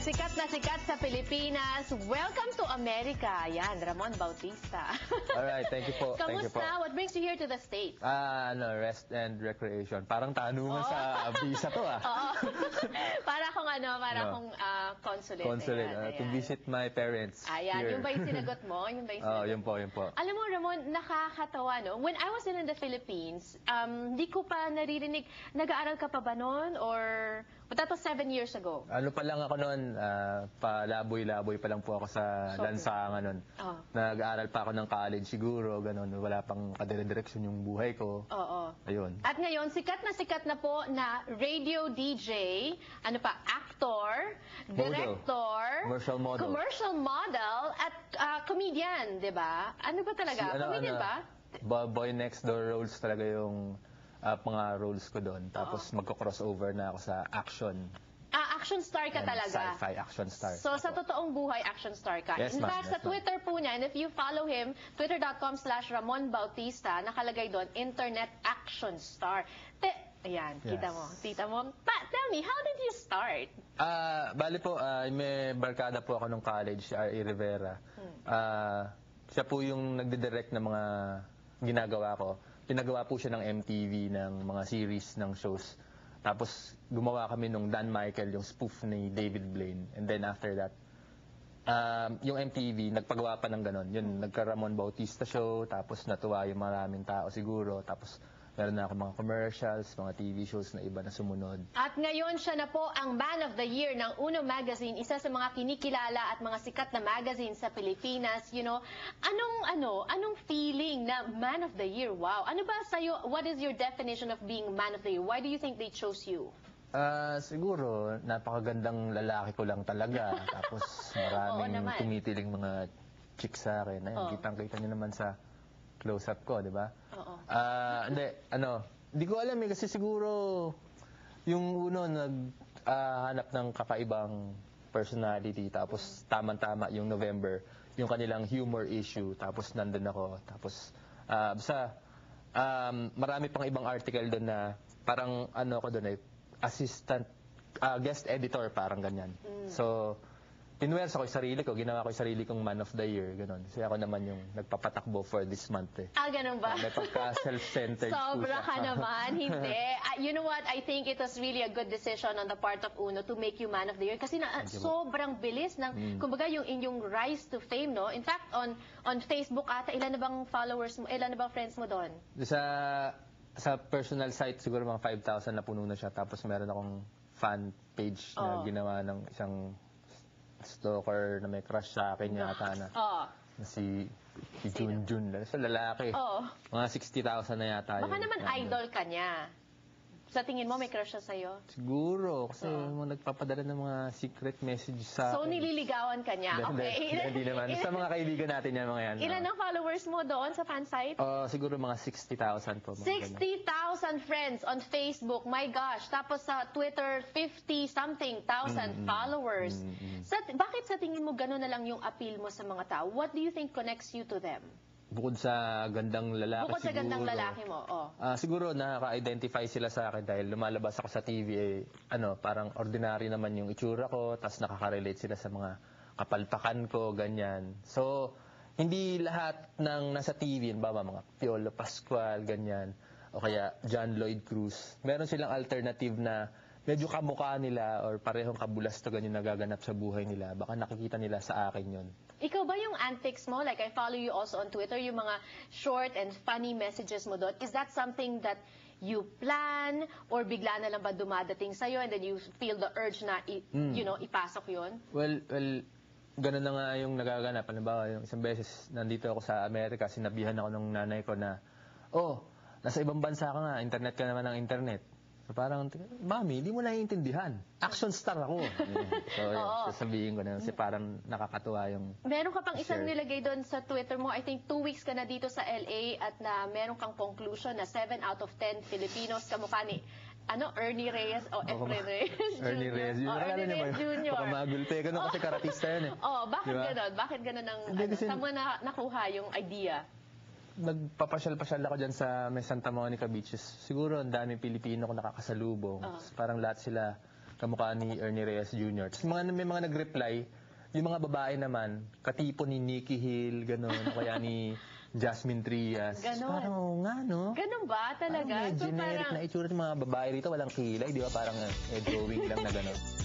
sikat sa Pilipinas. Welcome to America. Yan, Ramon Bautista. Alright, thank you po. Thank you po. Kamusta? What brings you here to the States? Rest and recreation. Parang tanungan sa visa to Oo. Para akong consulate. Consulate, Ayan, to visit my parents Ayan, here. yung ba yung sinagot mo? Yung ba yung sinagot yun po. Alam mo, Ramon, nakakatawa, no? When I was in the Philippines, di ko pa naririnig, nag-aaral ka pa ba noon? Or, but that was 7 years ago. Ano pa lang ako noon, palaboy-laboy pa lang po ako sa lansangan noon. Oh. Nag-aaral pa ako ng college siguro, ganun. Wala pang kadire-direksyon yung buhay ko. Oo. Ayun. At ngayon, sikat na po na radio DJ, actor, director, commercial model, at comedian, di ba? Ano ba talaga? Comedian ba? Boy Next Door roles talaga yung mga roles ko doon. Tapos magko-crossover na ako sa action. Action star ka talaga. Sci-fi action star. So, sa totoong buhay, action star ka. Yes, In fact, sa Twitter po niya, and if you follow him, twitter.com/Ramon Bautista, nakalagay doon, Internet Action Star. Ayan, Yes. Tita mo. Tell me, how did you start? Bali po, may barkada po ako nung college, R.A. Rivera. Siya po yung nagdidirect ng mga ginagawa ko. Pinagawa po siya ng MTV ng mga series ng shows. Tapos gumawa kami nung Dan Michael, yung spoof ni David Blaine. And then after that, yung MTV, nagpagawa pa ng ganon. Yun, nagka-Ramon Bautista show, tapos natuwa yung maraming tao siguro. Tapos meron na ako mga commercials, mga TV shows na iba na sumunod. At ngayon siya na po ang Man of the Year ng Uno Magazine, isa sa mga kinikilala at mga sikat na magazine sa Pilipinas. You know, anong feeling na Man of the Year? Wow. Ano ba sa'yo, what is your definition of being Man of the Year? Why do you think they chose you? Siguro, napakagandang lalaki ko lang talaga. Tapos maraming tumitiling mga chicks sa akin. Ayun, kitang-kita niyo naman sa close-up ko, di ba? Oo. Hindi ko alam kasi siguro yung uno naghanap ng kakaibang personality, tapos tamang-tama yung November, yung kanilang humor issue, tapos nandun ako. Tapos, marami pang ibang article doon na parang ako doon assistant, guest editor, parang ganyan. So, pinuwersa ko yung sarili ko, ginawa ko yung sarili kong Man of the Year, gano'n. Kasi ako naman yung nagpapatakbo for this month Ganun ba? May pagka-self-centered Sobra ka naman, hindi. You know what, I think it was really a good decision on the part of Uno to make you Man of the Year. Kasi sobrang bilis ng, kumbaga yung inyong rise to fame, no? In fact, on Facebook ata, ilan na bang followers mo, ilan na bang friends mo doon? Sa personal site, siguro mga 5,000 na puno na siya. Tapos meron akong fan page na ginawa ng isang stalker na may crush sa akin yata na si Junjun. Sa lalaki. Mga 60,000 na yata. Baka naman idol ka niya. Sa tingin mo, may crush siya sa'yo? Siguro. Kasi nagpapadala ng mga secret message sa akin. So, nililigawan ka niya? Okay. Hindi naman. Sa mga kaibigan natin yan, mga yan. Ilan ang followers mo doon sa fan site? Siguro mga 60,000 po. 60,000 friends on Facebook. My gosh. Tapos sa Twitter, 50-something thousand followers. Bakit sa tingin mo gano'n na lang yung appeal mo sa mga tao? What do you think connects you to them? Bukod sa gandang lalaki Bukod sa gandang lalaki mo, siguro nakaka-identify sila sa akin dahil lumalabas ako sa TV, parang ordinary naman yung itsura ko, tapos nakaka-relate sila sa mga kapalpakan ko, ganyan. So, hindi lahat ng nasa TV, mga Piolo Pascual, ganyan, o kaya John Lloyd Cruz, meron silang alternative na medyo kamukha nila or parehong kabulastugan yung nagaganap sa buhay nila. Baka nakikita nila sa akin yun. Ikaw ba yung antics mo? Like, I follow you also on Twitter, yung mga short and funny messages mo doon. Is that something that you plan or bigla na lang ba dumadating sa'yo and then you feel the urge na, ipasok yun? Well, ganun na nga yung nagaganap. Halimbawa, yung isang beses nandito ako sa Amerika, sinabihan ako ng nanay ko na, nasa ibang bansa ka nga, internet ka naman ng internet. So parang, Mami, hindi mo naiintindihan. Action star ako. So, sasabihin ko na kasi parang nakakatuwa yung meron ka pang isang nilagay doon sa Twitter mo. I think 2 weeks ka na dito sa LA at na meron kang conclusion na 7 out of 10 Filipinos kamukha ni Ernie Reyes o Efren Reyes Jr. Ernie Reyes Jr. Ernie Reyes Jr. Baka magulpe. Ganun kasi karatista yan bakit ganon? Bakit ganon ang, saan mo nakuha yung idea? Nagpapasyal-pasyal ako dyan sa may Santa Monica Beaches. Siguro ang daming Pilipino ko nakakasalubong. Parang lahat sila kamukha ni Ernie Reyes Jr. Tapos may mga nag-reply, yung mga babae naman, katipo ni Nikki Hill, gano'n, o kaya ni Jasmine Trias. Ganon. Parang, oo nga, no? Ganun ba talaga? Parang may generic na itsura ng mga babae rito, walang kilay, di ba? Parang drawing lang na gano'n.